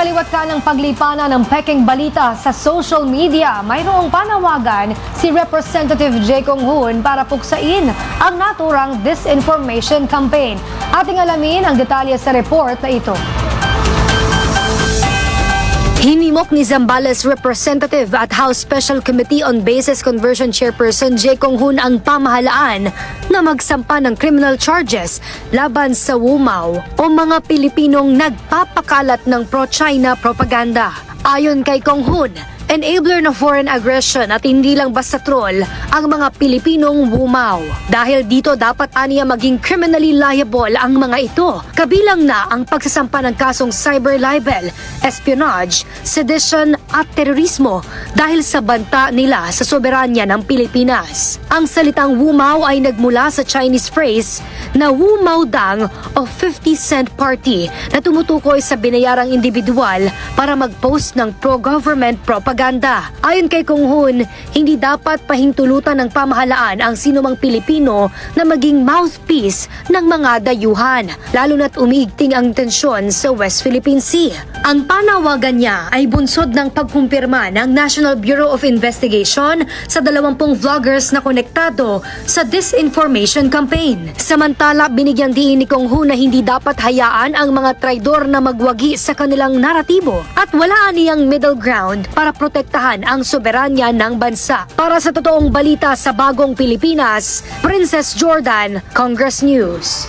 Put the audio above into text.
kaliwat ka ng paglipana ng pekeng balita sa social media, mayroong panawagan si Representative Jay Kong Hoon para puksain ang naturang disinformation campaign. Ating alamin ang detalye sa report na ito. Hinimok ni Zambales Representative at House Special Committee on Bases Conversion Chairperson Jay Kong Hoon ang pamahalaan na magsampa ng criminal charges laban sa WUMAW o mga Pilipinong nagpapakalat ng pro-China propaganda. Ayon kay Kong Hoon, enabler ng foreign aggression at hindi lang basta troll ang mga Pilipinong WUMAW. Dahil dito dapat aniya maging criminally liable ang mga ito. Kabilang na ang pagsasampa ng kasong cyber libel, espionage, sedition at terorismo dahil sa banta nila sa soberanya ng Pilipinas. Ang salitang WUMAW ay nagmula sa Chinese phrase na WUMAW Dang o 50 Cent Party na tumutukoy sa binayarang individual para mag-post ng pro-government propaganda. Ayon kay Kong Hoon, hindi dapat pahintulutan ng pamahalaan ang sinumang Pilipino na maging mouthpiece ng mga dayuhan, lalo na't umiigting ang tensyon sa West Philippine Sea. Ang panawagan niya ay bunsod ng pagkumpirma ng National Bureau of Investigation sa 20 vloggers na konektado sa disinformation campaign. Samantala, binigyan diin ni Kong Hoon na hindi dapat hayaan ang mga traidor na magwagi sa kanilang naratibo at wala niyang middle ground para protektahan ang soberanya ng bansa. Para sa totoong balita sa bagong Pilipinas, Princess Jordan, Congress News.